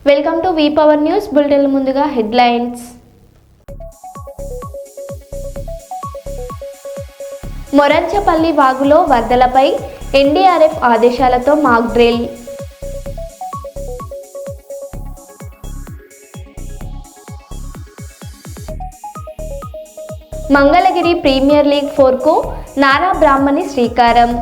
Welcome to V power news bulletin. ముందుగా headlines. Moranchapalli వాగులో వరదలపై ఎన్డీఆర్ఎఫ్ ఆదేశాలతో mock drill. Mangalagiri premier league 4కు నారా బ్రాహ్మణి శ్రీకారం.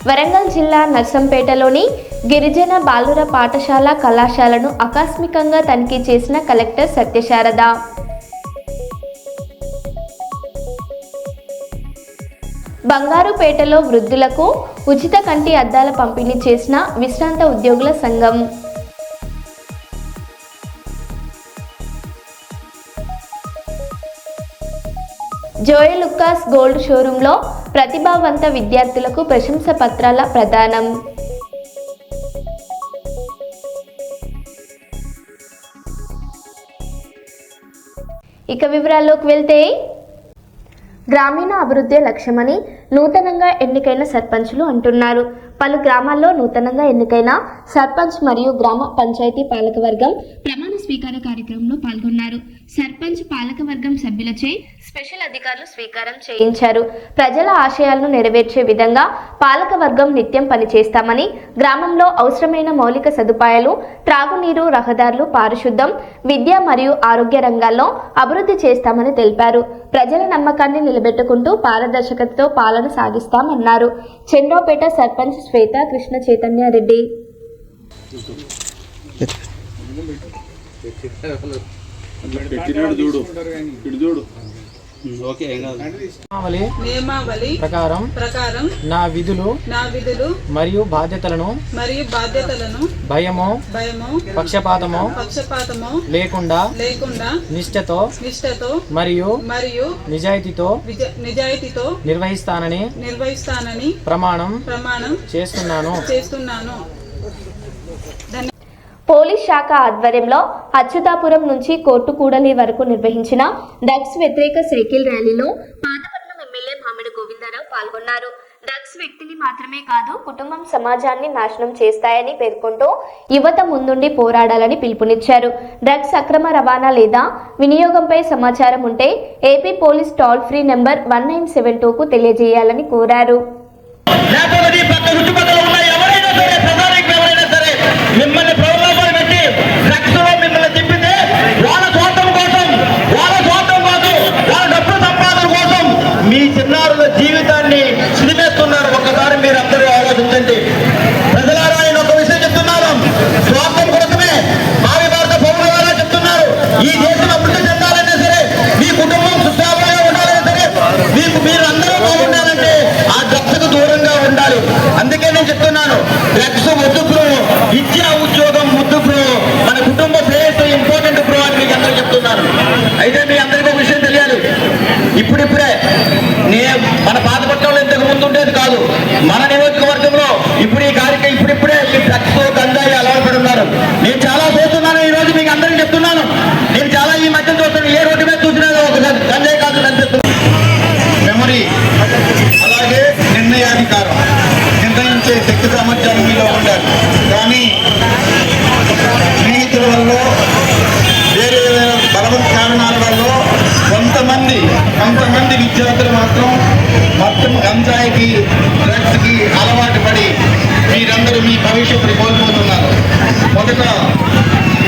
వరంగల్ జిల్లా నర్సంపేటలోని గిరిజన బాలుర పాఠశాల కళాశాలను ఆకస్మికంగా తనిఖీ చేసిన కలెక్టర్ సత్యశారద. బంగారుపేటలో వృద్ధులకు ఉచిత కంటి అద్దాల పంపిణీ చేసిన విశ్రాంత ఉద్యోగుల సంఘం. జోయ్ లుకాస్ గోల్డ్ షోరూంలో ప్రతిభావంత విద్యార్థులకు ప్రశంస పత్రాల ప్రదానం. ఇక వివరాల్లోకి వెళ్తే, గ్రామీణ అభివృద్ధి లక్ష్యమని నూతనంగా ఎన్నికైన సర్పంచులు అంటున్నారు. పలు గ్రామాల్లో నూతనంగా ఎన్నికైన సర్పంచ్ మరియు గ్రామ పంచాయతీ పాలకవర్గం ప్రమాణ స్వీకార కార్యక్రమంలో పాల్గొన్నారు. సర్పంచ్ పాలకవర్గం సభ్యులచే స్పెషల్ అధికారులు స్వీకారం చేయించారు. ప్రజల ఆశయాలను నెరవేర్చే విధంగా పాలకవర్గం నిత్యం పనిచేస్తామని, గ్రామంలో అవసరమైన మౌలిక సదుపాయాలు, త్రాగునీరు, రహదారులు, పారిశుద్ధం, విద్య మరియు ఆరోగ్య రంగాల్లో అభివృద్ధి చేస్తామని తెలిపారు. ప్రజల నమ్మకాన్ని నిలబెట్టుకుంటూ పారదర్శకతతో పాలన సాగిస్తామన్నారు. చంద్రపేట సర్పంచ్ శ్వేత కృష్ణ చైతన్య రెడ్డి. నియమావళి ప్రకారం నా విధులు మరియు బాధ్యతలను భయమో పక్షపాతమో లేకుండా నిష్ఠతో మరియు నిజాయితీతో నిర్వహిస్తానని ప్రమాణం చేస్తున్నాను. పోలీస్ శాఖ ఆధ్వర్యంలో అచ్యుతాపురం నుంచి కోర్టుకూడలి వరకు నిర్వహించిన డ్రగ్స్ వ్యతిరేక సైకిల్ ర్యాలీలో పాతపట్నం ఎమ్మెల్యే మామిడి గోవిందరావు పాల్గొన్నారు. డ్రగ్స్ వ్యక్తిని మాత్రమే కాదు, కుటుంబం, సమాజాన్ని నాశనం చేస్తాయని పేర్కొంటూ యువత ముందుండి పోరాడాలని పిలుపునిచ్చారు. డ్రగ్స్ అక్రమ రవాణా లేదా వినియోగంపై సమాచారం ఉంటే AP police toll free number 1972కు తెలియజేయాలని కోరారు. మీ చిన్నారుల జీవితాన్ని సిదిమేస్తున్నారు. ఒక్కసారి మీరు అందరూ ఆలోచించండి. ప్రజలారా, నేను ఒక విషయం చెప్తున్నాను. స్వార్థం కోసమే భావి భారత పౌరులారా చెప్తున్నారు. ఈ దేశం అభివృద్ధి చెందాలన్నా సరే, మీ కుటుంబం సుస్థాపనగా ఉండాలన్నా సరే, మీరు అందరూ బాగుండాలంటే ఆ డ్రగ్స్కు దూరంగా ఉండాలి. అందుకే నేను చెప్తున్నాను, డ్రగ్స్ వద్దు బ్రో, విద్యా ఉద్యోగం వద్దు బ్రో, మన కుటుంబ శ్రేయస్సు ఇంపార్టెంట్ బ్రో అని మీకు అందరూ చెప్తున్నాను. అయితే మీ అందరికీ ఒక విషయం తెలియాలి. ఇప్పుడిప్పుడే మన పాతపట్నంలో ఇంతకు ముందు ఉండేది కాదు. మన నియోజకవర్గంలో ఇప్పుడు ఈ కార్యక్రమం ఇప్పుడిప్పుడే డ్రగ్స్, గంజాయి అలవాటు ఉన్నారు. నేను చాలా చూస్తున్నాను. ఈ రోజు మీకు అందరికీ చెప్తున్నాను, నేను చాలా ఈ మధ్య చూస్తున్నాను. ఏ రోడ్డు మీద చూసినా ఒక గంజాయి కాదు కనిపిస్తుంది. మెమరీ, అలాగే నిర్ణయాధికారం, నిర్ణయించే శక్తి సామర్థ్యాలు మీలో ఉండాలి. కానీ స్నేహితుల వల్ల, వేరే బలవంత కారణాల వల్ల కొంతమంది విద్యార్థులు మొత్తం గంజాయికి, డ్రగ్స్కి అలవాటు పడి మీరందరూ మీ భవిష్యత్తుని కోల్పోతున్నారు. మొదట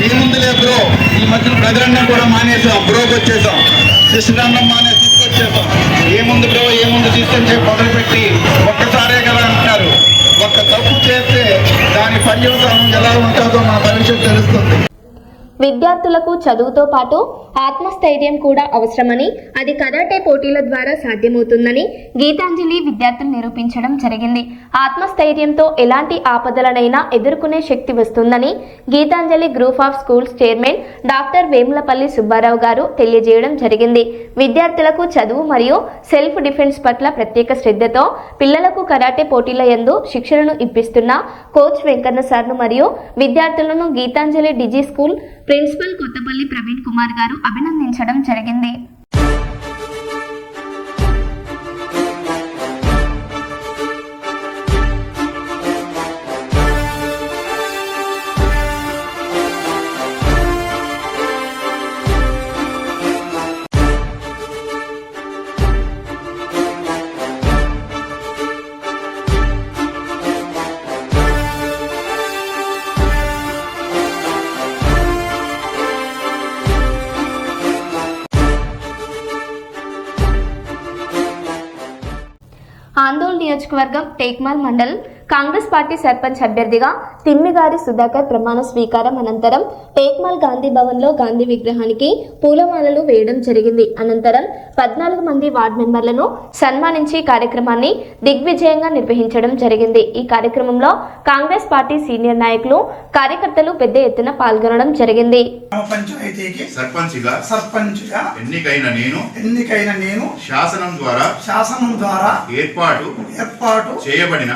ఏముందిలే బ్రో, ఈ మధ్యన ప్రజలన్నం కూడా మానేసాం, బ్రోకి వచ్చేసాం, శిష్యులన్నం మానేసి తీసుకొచ్చేసాం. ఏముంది బ్రో, ఏముంది తీసుకొని చెప్పి మొదలుపెట్టి ఒక్కసారే కదా అంటారు. ఒక్క తప్పు చేస్తే దాని పర్యవసానం ఎలా ఉంటుందో మన భవిష్యత్తు తెలుస్తుంది. విద్యార్థులకు చదువుతో పాటు ఆత్మస్థైర్యం కూడా అవసరమని, అది కరాటే పోటీల ద్వారా సాధ్యమవుతుందని గీతాంజలి విద్యార్థులు నిరూపించడం జరిగింది. ఆత్మస్థైర్యంతో ఎలాంటి ఆపదలనైనా ఎదుర్కొనే శక్తి వస్తుందని Gitanjali group of schools chairman doctor Vemulapalli Subbarao గారు తెలియజేయడం జరిగింది. విద్యార్థులకు చదువు మరియు సెల్ఫ్ డిఫెన్స్ పట్ల ప్రత్యేక శ్రద్ధతో పిల్లలకు కరాటే పోటీల యందు శిక్షణను ఇప్పిస్తున్న కోచ్ వెంకన్న సార్ను మరియు విద్యార్థులను గీతాంజలి డిజీ స్కూల్ ప్రిన్సిపల్ కొత్తపల్లి ప్రవీణ్ కుమార్ గారు అభినందించడం జరిగింది. ఆందోళన నియోజకవర్గం టేక్మాల్ మండల్ కాంగ్రెస్ పార్టీ సర్పంచ్ అభ్యర్థిగా తిమ్మిగారి సుధాకర్ ప్రమాణ స్వీకారం అనంతరం టేక్మాల్ గాంధీ భవన్లో గాంధీ విగ్రహానికి పూలమాలలు వేయడం జరిగింది. అనంతరం 14 మంది వార్డు మెంబర్లను సన్మానించి కార్యక్రమాన్ని దిగ్విజయంగా నిర్వహించడం జరిగింది. ఈ కార్యక్రమంలో కాంగ్రెస్ పార్టీ సీనియర్ నాయకులు కార్యకర్తలు పెద్ద ఎత్తున పాల్గొనడం జరిగింది. పంచాయతీకి సర్పంచ్గా ఎన్నికైన నేను శాసనం ద్వారా ఏర్పాటు చేయబడిన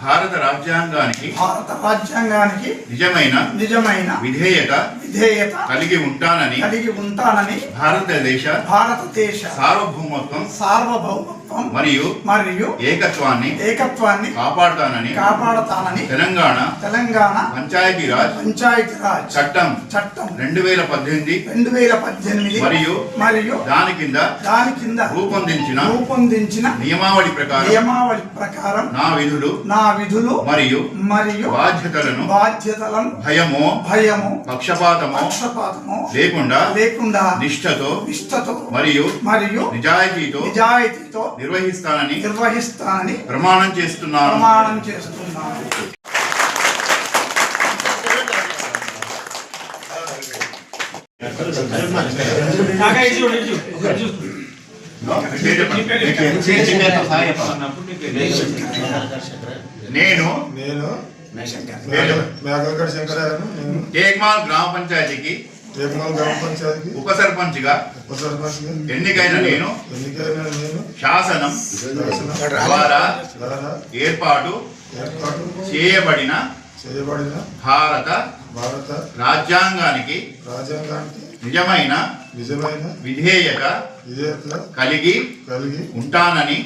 భారత రాజ్యాంగానికి నిజమైన విధేయత కలిగి ఉంటానని భారతదేశ సార్వభౌమత్వం మరియు ఏకత్వాన్ని కాపాడుతానని తెలంగాణ పంచాయతీరాజ్ చట్టం 2018 మరియు దాని కింద రూపొందించిన నియమావళి ప్రకారం నా విధులు మరియు బాధ్యతలను భయము పక్షపాతము లేకుండా నిష్ఠతో మరియు నిజాయితీతో నిర్వహిస్తానని ప్రమాణం చేస్తున్నాను. నేను టేక్మాల్ గ్రామ పంచాయతీకి ఉప సర్పంచ్ గా ఎన్నికైన నేను శాసనం ద్వారా ఏర్పాటు చేయబడిన భారత రాజ్యాంగానికి నిజమైన విధేయత కలిగి ఉంటానని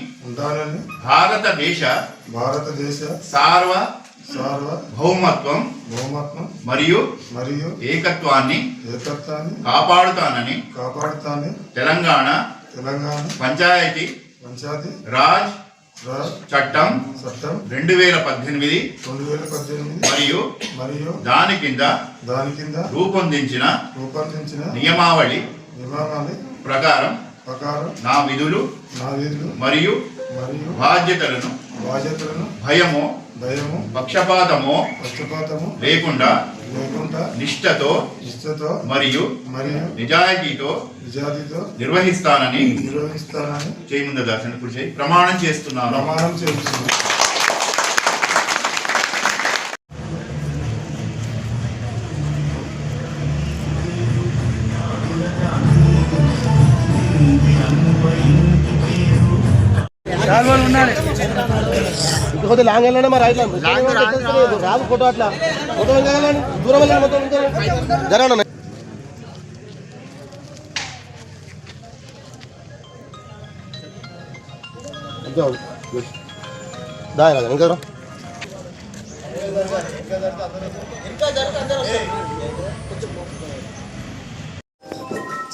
భారతదేశ సార్వభౌమత్వం మరియు ఏకత్వాన్ని కాపాడుతానని తెలంగాణ పంచాయతీ రాజ్ చట్టం 2018 మరియు దాని కింద రూపొందించిన నియమావళి ప్రకారం నా విధులు మరియు బాధ్యతలను భయము పక్షపాతము లేకుండా నిష్ఠతో మరియు నిజాయితీతో నిర్వహిస్తానని చేయముంద దాసన కృషి ప్రమాణం చేస్తున్నాను. ఇంకొద్ది లాంగ్ వెళ్ళండి మరి రైట్ రాదు ఫోటో అట్లా ఫోటో వెళ్ళండి దూరం వెళ్ళండి మొత్తం జరగండి. దాయరా ఇంకా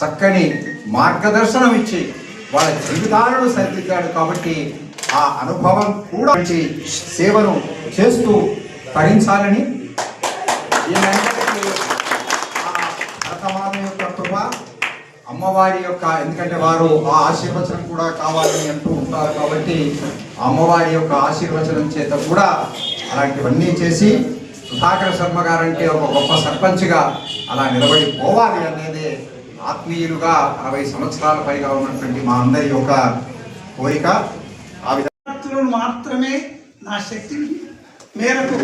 చక్కని మార్గదర్శనం ఇచ్చి వాళ్ళ జీవితాలను సరిదిద్దాడు. కాబట్టి ఆ అనుభవం కూడా సేవను చేస్తూ తరించాలని భరతమాత యొక్క కృప అమ్మవారి యొక్క, ఎందుకంటే వారు ఆ ఆశీర్వచనం కూడా కావాలని అంటూ ఉంటారు. కాబట్టి అమ్మవారి యొక్క ఆశీర్వచనం చేత కూడా అలాంటివన్నీ చేసి సుధాకర్ శర్మ గారంటే ఒక గొప్ప సర్పంచ్గా అలా నిలబడి పోవాలి అనేది ఆత్మీయులుగా 60 సంవత్సరాల పైగా ఉన్నటువంటి మా అందరి యొక్క కోరిక. ఆ విధంగా మాత్రమే నా శక్తి మేరకు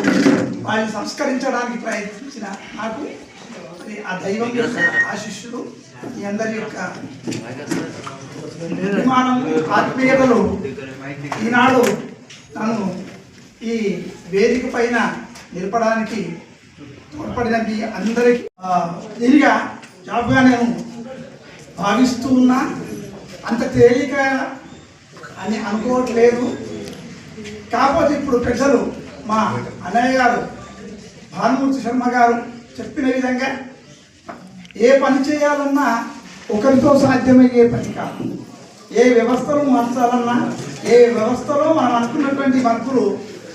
వాళ్ళు సంస్కరించడానికి ప్రయత్నించిన నాకు ఆ దైవం యొక్క ఆశీస్సులు, ఈ అందరి యొక్క నిర్మాణం, ఆత్మీయతలు ఈనాడు నన్ను ఈ వేదిక పైన నిలపడానికి తోడ్పడిన మీ అందరికీ తిరిగా జాబ్గా నేను భావిస్తూ ఉన్నా. అంత తేలిక అని అనుకోవట్లేదు. కాకపోతే ఇప్పుడు పెద్దలు మా అన్నయ్య గారు భానుమూర్తి శర్మ గారు చెప్పిన విధంగా ఏ పని చేయాలన్నా ఒకరితో సాధ్యమయ్యే పని కాదు. ఏ వ్యవస్థను మార్చాలన్నా, ఏ వ్యవస్థలో మనం అనుకున్నటువంటి మార్పులు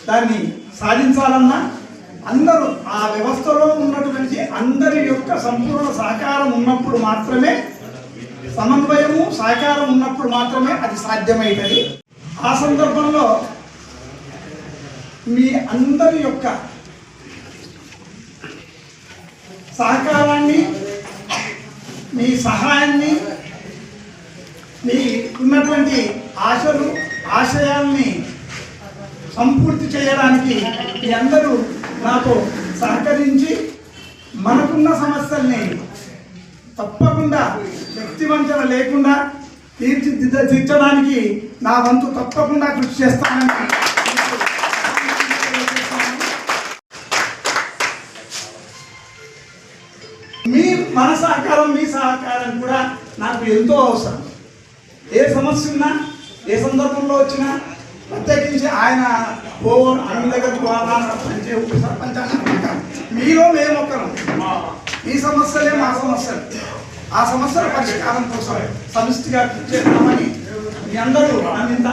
దాన్ని సాధించాలన్నా అందరూ ఆ వ్యవస్థలో ఉన్నటువంటి అందరి యొక్క సంపూర్ణ సహకారం ఉన్నప్పుడు మాత్రమే, సమన్వయము సహకారం ఉన్నప్పుడు మాత్రమే అది సాధ్యమవుతుంది. ఆ సందర్భంలో మీ అందరి యొక్క సహకారాన్ని, మీ సహాయాన్ని, మీ ఉన్నటువంటి ఆశలు, ఆశయాల్ని సంపూర్తి చేయడానికి మీ అందరూ నాతో సహకరించి మనకున్న సమస్యల్ని తప్పకుండా వ్యక్తివంచన లేకుండా తీర్చడానికి నా వంతు తప్పకుండా కృషి చేస్తానని మన సహకారం, మీ సహకారం కూడా నాకు ఎంతో అవసరం. ఏ సమస్య ఉన్నా, ఏ సందర్భంలో వచ్చినా, ప్రత్యేకించి ఆయన అన్ని దగ్గరకు సర్పంచ్, ఉప సర్పంచ్ అన్న మీలో మేమొక్కరం. మీ సమస్యలే మా సమస్యలు. ఆ సమస్యల పరిష్కారం కోసం సమిష్టిగా కృషి చేద్దామని మీ అందరూ నన్ను ఇంత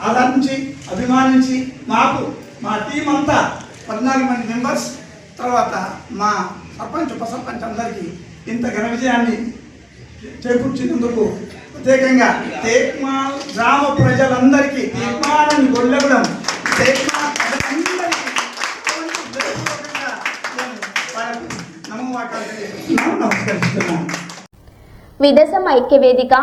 ఆదరించి, అభిమానించి మాకు మా టీం అంతా 14 మంది మెంబర్స్, తర్వాత మా సర్పంచ్, ఉప సర్పంచ్ అందరికీ ఇంత ఘన విజయాన్ని చేకూర్చినందుకు ప్రత్యేకంగా తేక్మాల్ గ్రామ ప్రజలందరికీ, తేక్మాలని గొల్లగూడెం తేక్మాల్ ప్రజలందరికీ నమస్కరిస్తున్నాను. విదేశం ఐక్య వేదిక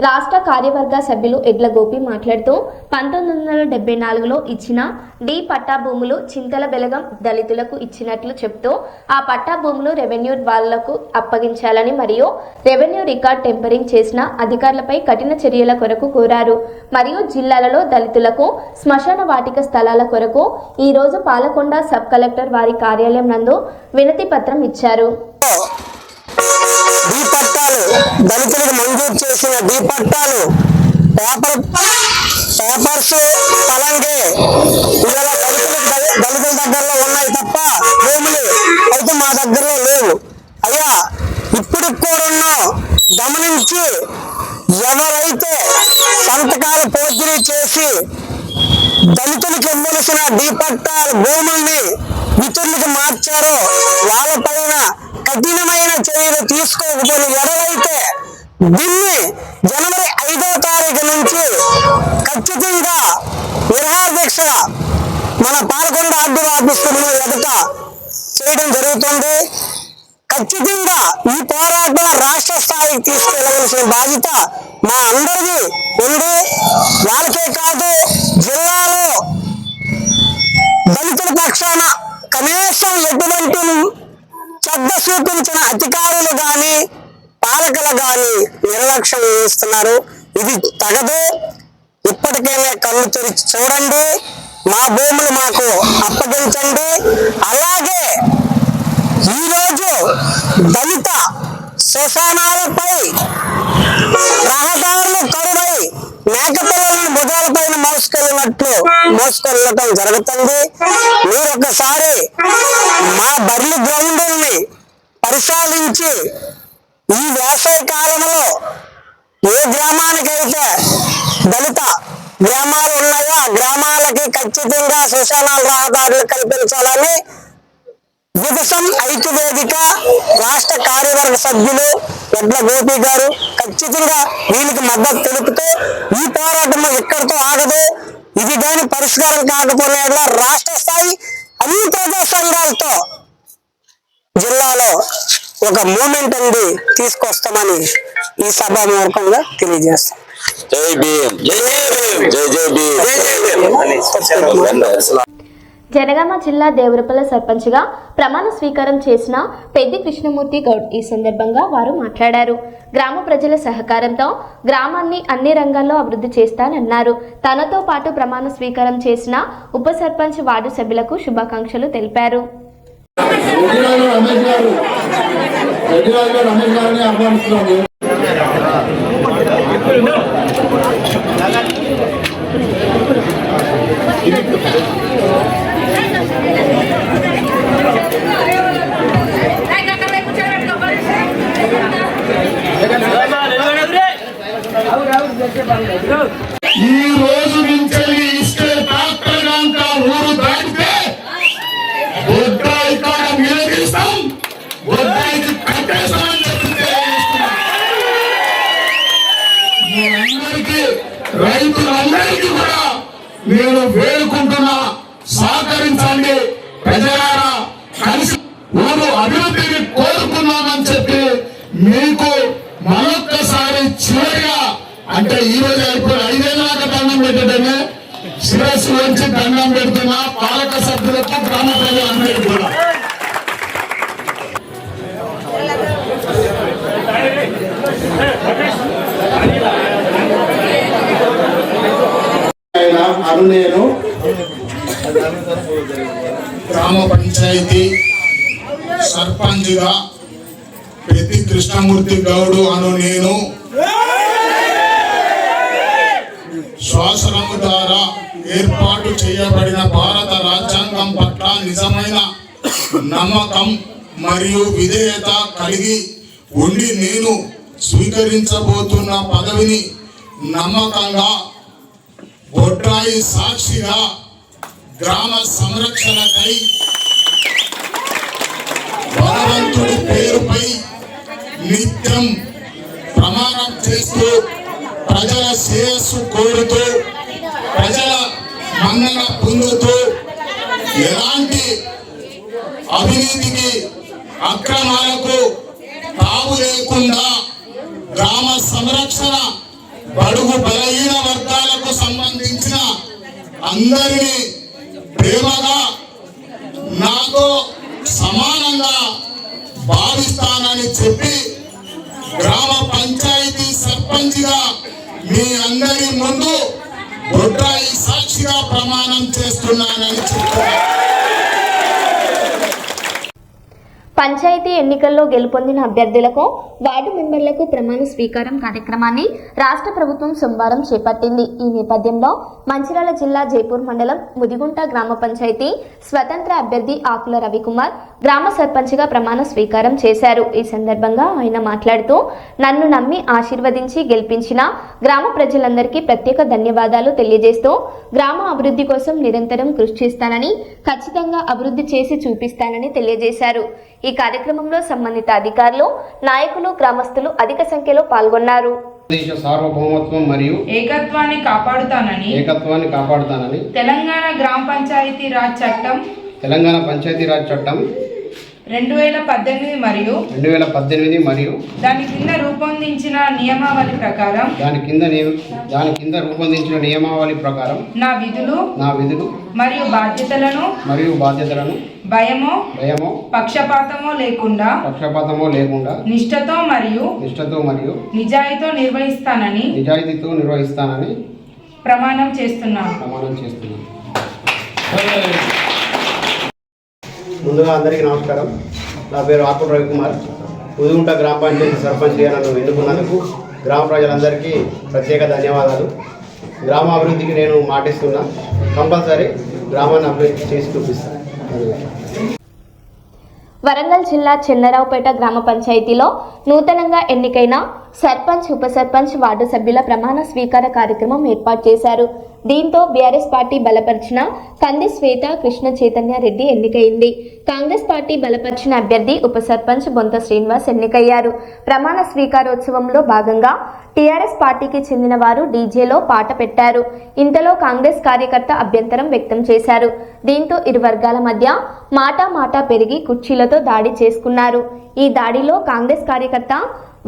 రాష్ట్ర కార్యవర్గ సభ్యులు ఎడ్ల గోపి మాట్లాడుతూ 1974లో ఇచ్చిన డి పట్టా భూములు చింతల బెలగం దళితులకు ఇచ్చినట్లు చెప్తూ ఆ పట్టా భూములు రెవెన్యూ వాళ్లకు అప్పగించాలని మరియు రెవెన్యూ రికార్డ్ టెంపరింగ్ చేసిన అధికారులపై కఠిన చర్యల కొరకు కోరారు. మరియు జిల్లాలలో దళితులకు శ్మశాన వాటిక స్థలాల కొరకు ఈరోజు పాలకొండ సబ్ కలెక్టర్ వారి కార్యాలయం నందు వినతి పత్రం ఇచ్చారు. డి పట్టాలు, దళితులకు మంజూరు చేసిన డి పట్టాలు పేపర్స్ పలంగే ఇవాళ దళితుల దగ్గరలో ఉన్నాయి తప్ప భూములు అయితే మా దగ్గరలో లేవు. అయ్యా, ఇప్పుడు కూడా గమనించి ఎవరైతే సంతకాలు పోర్జరీ చేసి దళితులకు ఇవ్వవలసిన డి పట్టాల భూముల్ని మిత్రులకు మార్చారో వాళ్ళపైన కఠినమైన చర్యలు తీసుకోకపోయిన ఎడలైతే దీన్ని జనవరి 5వ తారీఖు నుంచి ఖచ్చితంగా నిరాహార దీక్ష మన పాలకొండ ఆర్డీఓ ఆఫీస్ ఎదుట చేయడం జరుగుతుంది. ఖచ్చితంగా ఈ పోరాటం రాష్ట్ర స్థాయికి తీసుకెళ్లవలసిన బాధ్యత మా అందరిది ఉంది. వాళ్ళకే కాదు, జిల్లాలో దళితుల పక్షాన కనీసం ఎటువంటి శ్రద్ధ చూపించిన అధికారులు కానీ, పాలకులు కానీ నిర్లక్ష్యం వహిస్తున్నారు. ఇది తగదు. ఇప్పటికైనా కళ్ళు తెరిచి చూడండి, మా భూములు మాకు అప్పగించండి. అలాగే ఈరోజు దళిత శ్మశానాలపై రహదారులు కరుడై మేకపిల్లలను భుజాలపైన మోసుకెళ్ళటం జరుగుతుంది. మీరు ఒకసారి మా బర్లి గ్రౌండ్ని పరిశీలించి ఈ వేసవి కాలంలో ఏ గ్రామానికైతే దళిత గ్రామాలు ఉన్నాయో ఆ గ్రామాలకి ఖచ్చితంగా శ్మశానాల రహదారులు కల్పించాలని విదేశం ఐక్య వేదిక రాష్ట్ర కార్యవర్గ సభ్యులు ఎడ్ల గోపి గారు ఖచ్చితంగా వీళ్ళకి మద్దతు తెలుపుతూ ఈ పోరాటం ఎక్కడితో ఆగదు. ఇది కానీ పరిష్కారం కాకపోయినా రాష్ట్ర స్థాయి అన్ని ప్రజా సంఘాలతో జిల్లాలో ఒక మూమెంట్ ఉంది తీసుకొస్తామని ఈ సభాముఖంగా తెలియజేస్తాం. జై భీమ్, జై భీమ్, జై జై భీమ్, జై భీమ్. జనగామ జిల్లా దేవరపల్లి సర్పంచ్గా ప్రమాణ స్వీకారం చేసిన పెద్ది కృష్ణమూర్తి గౌడ్ ఈ సందర్భంగా వారు మాట్లాడారు. గ్రామ ప్రజల సహకారంతో గ్రామాన్ని అన్ని రంగాల్లో అభివృద్ధి చేస్తానన్నారు. తనతో పాటు ప్రమాణ స్వీకారం చేసిన ఉప సర్పంచ్ వార్డు సభ్యులకు శుభాకాంక్షలు తెలిపారు. ఈ రోజు నుంచి ఇస్తే డాక్టర్గా ఊరు దాటితే బొడ్డాయి కాడ నిలదీస్తాం, బొడ్డాయికి కట్టేస్తామని చెప్తే అందరికీ రైతులందరికీ కూడా నేను వేడుకుంటున్నా, సహకరించండి ప్రజలారా, కలిసి ఊరు అభివృద్ధిని కోరుకున్నామని చెప్పి మీకు మరొక్కసారి చివరిగా, అంటే ఈ రోజు అయిపోయి 5 ఏళ్ళ దండం పెట్టడమే, శిరస్సు వంచి దండం పెడుతున్నా పాలక సభ్యులకు, గ్రామ ప్రజలందరికీ కూడా. అను నేను గ్రామ పంచాయతీ సర్పంచ్గా పెద్ది కృష్ణమూర్తి గౌడు అను నేను శాసనము ద్వారా ఏర్పాటు చేయబడిన భారత రాజ్యాంగం పట్ల నిజమైన నమ్మకం మరియు విధేయత కలిగి ఉండి నేను స్వీకరించబోతున్న పదవిని నమ్మకంగా బొడ్రాయి సాక్షిగా గ్రామ సంరక్షణకై భగవంతుడి పేరుపై నిత్యం ప్రమాణం చేస్తూ ప్రజల శ్రేయస్సు కోరుతూ ప్రజల మన్నన పొందుతూ ఎలాంటి అవినీతికి అక్రమాలకు తావు లేకుండా గ్రామ సంరక్షణ బడుగు బలహీన వర్గాలకు సంబంధించిన అందరినీ ప్రేమగా నాతో సమానంగా భావిస్తానని చెప్పి గ్రామ పంచాయతీ సర్పంచ్గా మీ అందరి ముందు బొడ్రాయి సాక్షిగా ప్రమాణం చేస్తున్నానని చెప్తున్నారు. పంచాయతీ ఎన్నికల్లో గెలుపొందిన అభ్యర్థులకు వార్డు మెంబర్లకు ప్రమాణ స్వీకారం కార్యక్రమాన్ని రాష్ట్ర ప్రభుత్వం సోమవారం చేపట్టింది. ఈ నేపథ్యంలో మంచిర్యాల జిల్లా జైపూర్ మండలం ముదిగుంట గ్రామ పంచాయతీ స్వతంత్ర అభ్యర్థి ఆకుల రవికుమార్ గ్రామ సర్పంచ్గా ప్రమాణ స్వీకారం చేశారు. ఈ సందర్భంగా ఆయన మాట్లాడుతూ, నన్ను నమ్మి ఆశీర్వదించి గెలిపించిన గ్రామ ప్రజలందరికీ ప్రత్యేక ధన్యవాదాలు తెలియజేస్తూ గ్రామ అభివృద్ధి కోసం నిరంతరం కృషి చేస్తానని, ఖచ్చితంగా అభివృద్ధి చేసి చూపిస్తానని తెలియజేశారు. ఈ కార్యక్రమంలో సంబంధిత అధికారులు, నాయకులు, గ్రామస్తులు అధిక సంఖ్యలో పాల్గొన్నారు. దేశ సార్వభౌమత్వం మరియు ఏకత్వాన్ని కాపాడుతానని తెలంగాణ పంచాయతీ రాజ్ చట్టం 2018 మరియు దాని కింద రూపొందించిన నియమావళి ప్రకారం నా విధులు మరియు బాధ్యతలను భయమో పక్షపాతమో లేకుండా నిష్ఠతో మరియు నిజాయితీతో నిర్వహిస్తానని ప్రమాణం చేస్తున్నాను. ముందుగా అందరికీ నమస్కారం. నా పేరు ఆకుల రవికుమార్. ముదిగుంట గ్రామ పంచాయతీ సర్పంచ్గా నన్ను ఎన్నుకున్నందుకు గ్రామ ప్రజలందరికీ ప్రత్యేక ధన్యవాదాలు. గ్రామాభివృద్ధికి నేను మాటిస్తున్నా, కంపల్సరీ గ్రామాన్ని అభివృద్ధి చేసి చూపిస్తాను. వరంగల్ జిల్లా చెన్నరావుపేట గ్రామ పంచాయతీలో నూతనంగా ఎన్నికైన సర్పంచ్, ఉప సర్పంచ్, వార్డు సభ్యుల ప్రమాణ స్వీకార కార్యక్రమం ఏర్పాటు చేశారు. దీంతో బీఆర్ఎస్ పార్టీ బలపరిచిన కంది శ్వేత కృష్ణ చైతన్య రెడ్డి ఎన్నికైంది. కాంగ్రెస్ పార్టీ బలపరిచిన అభ్యర్థి ఉప సర్పంచ్ బొంత శ్రీనివాస్ ఎన్నికయ్యారు. ప్రమాణ స్వీకారోత్సవంలో భాగంగా టీఆర్ఎస్ పార్టీకి చెందిన వారు డీజేలో పాట పెట్టారు. ఇంతలో కాంగ్రెస్ కార్యకర్త అభ్యంతరం వ్యక్తం చేశారు. దీంతో ఇరు వర్గాల మధ్య మాటా పెరిగి కుర్చీలతో దాడి చేసుకున్నారు. ఈ దాడిలో కాంగ్రెస్ కార్యకర్త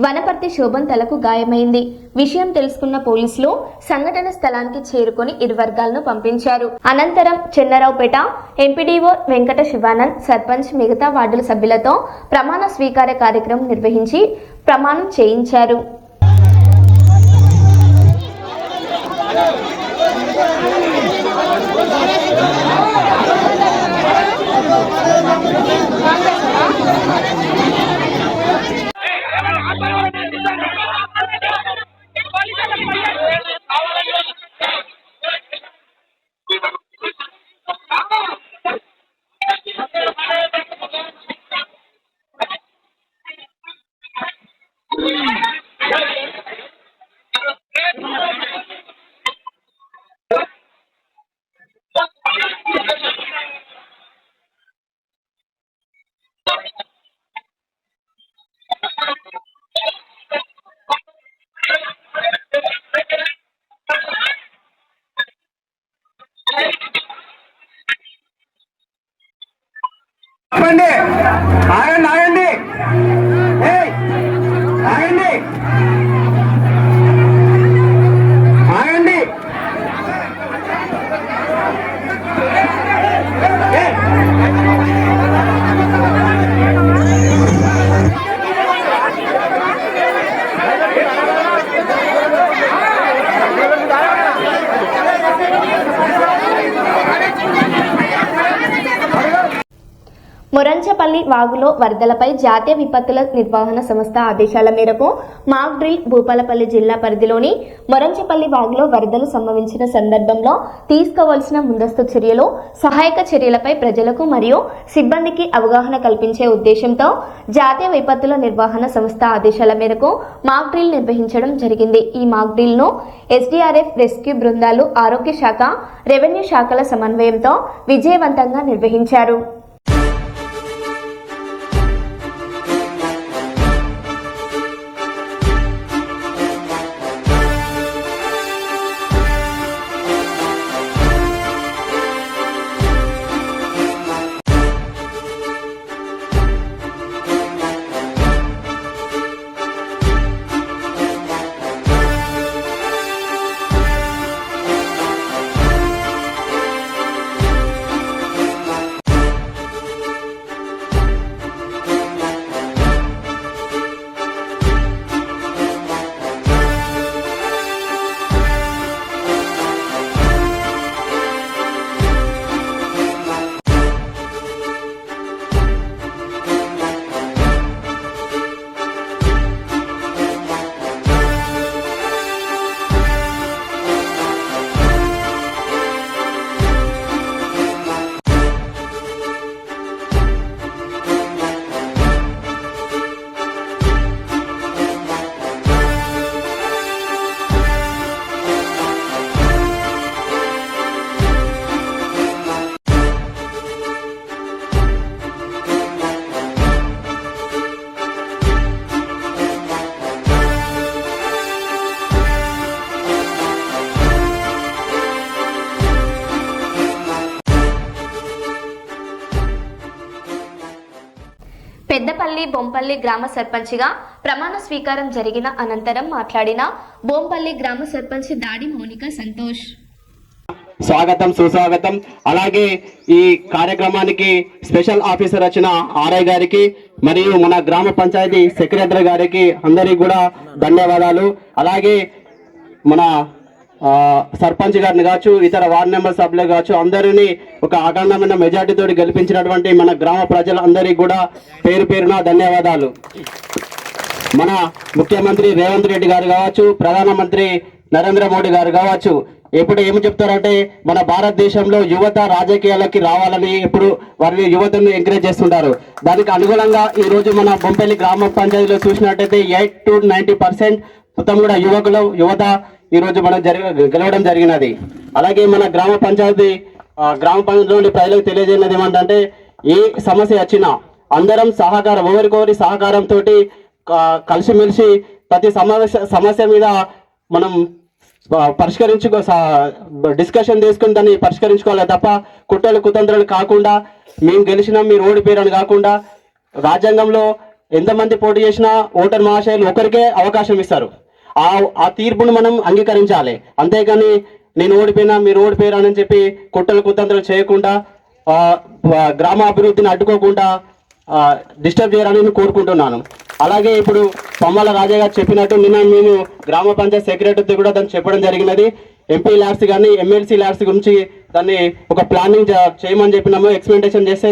వనపర్తి శోభన్ తలకు గాయమైంది. విషయం తెలుసుకున్న పోలీసులు సంఘటన స్థలానికి చేరుకొని ఇరు వర్గాలను పంపించారు. అనంతరం చెన్నరావుపేట ఎంపీడీఓ వెంకట శివానంద్, సర్పంచ్, మిగతా వార్డుల సభ్యులతో ప్రమాణ స్వీకార కార్యక్రమం నిర్వహించి ప్రమాణం చేయించారు. ఆగండి ఆగండి ఆగండి ఏయ్, ఆగండి ఆగండి ఏయ్. మొరంచపల్లి వాగులో వరదలపై జాతీయ విపత్తుల నిర్వహణ సంస్థ ఆదేశాల మేరకు మాక్ డ్రిల్ భూపాలపల్లి జిల్లా పరిధిలోని మొరంచపల్లి వాగులో వరదలు సంభవించిన సందర్భంలో తీసుకోవాల్సిన ముందస్తు చర్యలు, సహాయక చర్యలపై ప్రజలకు మరియు సిబ్బందికి అవగాహన కల్పించే ఉద్దేశంతో జాతీయ విపత్తుల నిర్వహణ సంస్థ ఆదేశాల మేరకు మాక్ డ్రిల్ నిర్వహించడం జరిగింది. ఈ మాక్ డ్రిల్ను ఎస్డీఆర్ఎఫ్ రెస్క్యూ బృందాలు, ఆరోగ్య శాఖ, రెవెన్యూ శాఖల సమన్వయంతో విజయవంతంగా నిర్వహించారు. పెద్దపల్లి బొంపల్లి గ్రామ సర్పంచ్గా ప్రమాణ స్వీకారం జరిగిన అనంతరం మాట్లాడిన బొంపల్లి గ్రామ సర్పంచ్ దాడి మౌనిక సంతోష్. స్వాగతం సుస్వాగతం. అలాగే ఈ కార్యక్రమానికి స్పెషల్ ఆఫీసర్ వచ్చిన ఆర్ఐ గారికి మరియు మన గ్రామ పంచాయతీ సెక్రటరీ గారికి అందరికీ కూడా ధన్యవాదాలు. అలాగే మన సర్పంచ్ గారిని కావచ్చు, ఇతర వార్డు మెంబర్ సభ్యులు కావచ్చు, అందరినీ ఒక అఖండమైన మెజార్టీతో గెలిపించినటువంటి మన గ్రామ ప్రజలందరికీ కూడా పేరు పేరున ధన్యవాదాలు. మన ముఖ్యమంత్రి రేవంత్ రెడ్డి గారు కావచ్చు, ప్రధానమంత్రి నరేంద్ర మోడీ గారు కావచ్చు, ఎప్పుడు ఏమి చెప్తారంటే మన భారతదేశంలో యువత రాజకీయాలకి రావాలని ఎప్పుడు వారిని యువతను ఎంకరేజ్ చేస్తుంటారు. దానికి అనుగుణంగా ఈ రోజు మన బొంపల్లి గ్రామ పంచాయతీలో చూసినట్టయితే 8 to 90% మొత్తం కూడా యువత ఈ రోజు మనం గెలవడం జరిగినది. అలాగే మన గ్రామ పంచాయతీలోని ప్రజలకు తెలియజేయనది ఏమంటే ఏ సమస్య వచ్చినా అందరం సహకారం, ఒకరికొకరి సహకారంతో కలిసిమెలిసి ప్రతి సమస్య మీద మనం డిస్కషన్ చేసుకుని దాన్ని పరిష్కరించుకోవాలి తప్ప కుట్రలు కుతంత్రాలు కాకుండా మేము గెలిచినా మీరు ఓడిపోయారని కాకుండా రాజ్యాంగంలో ఎంతమంది పోటీ చేసినా ఓటర్ మహాశయులు ఒకరికే అవకాశం ఇస్తారు. ఆ తీర్పును మనం అంగీకరించాలి. అంతేగాని నేను ఓడిపోయినా మీరు ఓడిపోయారని చెప్పి కుట్రలు కుతంత్రాలు చేయకుండా గ్రామ అభివృద్ధిని అడ్డుకోకుండా డిస్టర్బ్ చేయాలని నేను కోరుకుంటున్నాను. అలాగే ఇప్పుడు పమ్మాల రాజా గారు చెప్పినట్టు నిన్న మేము గ్రామ పంచాయత్ సెక్రటరీతో కూడా దాన్ని చెప్పడం జరిగినది. ఎంపీ ల్యాడ్స్ కానీ ఎమ్మెల్సీ ల్యాడ్స్ గురించి దాన్ని ఒక ప్లానింగ్ చేయమని చెప్పినాము. ఎక్స్పెక్టేషన్ చేస్తే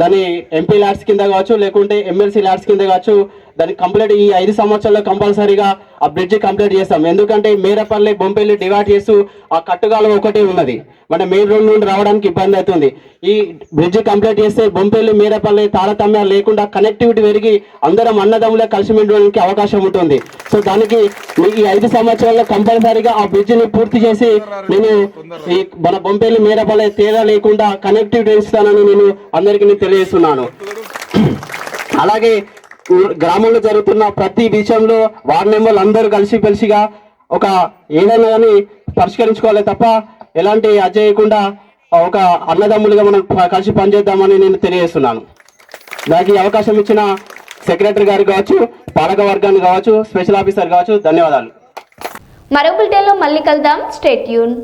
దాన్ని ఎంపీ ల్యాడ్స్ కింద కావచ్చు, లేకుంటే ఎమ్మెల్సీ ల్యాడ్స్ కింద కావచ్చు, దాన్ని కంప్లీట్ ఈ 5 సంవత్సరాల్లో కంపల్సరీగా ఆ బ్రిడ్జ్ కంప్లీట్ చేస్తాం. ఎందుకంటే మేరపల్లి బొంపల్లి డివైడ్ చేస్తూ ఆ కట్టుగాలం ఒకటే ఉన్నది, మన మెయిన్ రోడ్ నుండి రావడానికి ఇబ్బంది అవుతుంది. ఈ బ్రిడ్జ్ కంప్లీట్ చేస్తే బొంపల్లి మేరపల్లి తారతమ్యాలు లేకుండా కనెక్టివిటీ పెరిగి అందరం అన్నదమ్ములే కలిసి ఉండడానికి అవకాశం ఉంటుంది. సో దానికి ఈ 5 సంవత్సరాల్లో కంపల్సరీగా ఆ బ్రిడ్జిని పూర్తి చేసి నేను ఈ మన బొంపల్లి మేరపల్లి తేడా లేకుండా కనెక్టివిటీ ఇస్తానని నేను అందరికీ తెలియజేస్తున్నాను. అలాగే గ్రామంలో జరుగుతున్న ప్రతి విషయంలో వార్డు మెంబర్లు అందరూ కలిసిమెలిసిగా ఒక ఏదైనా కానీ పరిష్కరించుకోవాలి తప్ప ఎలాంటి అజేయకుండా ఒక అన్నదమ్ములుగా మనం కలిసి పనిచేద్దామని నేను తెలియజేస్తున్నాను. నాకు ఈ అవకాశం ఇచ్చిన సెక్రటరీ గారికి కావచ్చు, పాలక వర్గానికి కావచ్చు, స్పెషల్ ఆఫీసర్ కావచ్చు, ధన్యవాదాలు. మరో బులెటిన్లో మళ్ళీ కలుద్దాం. Stay tune.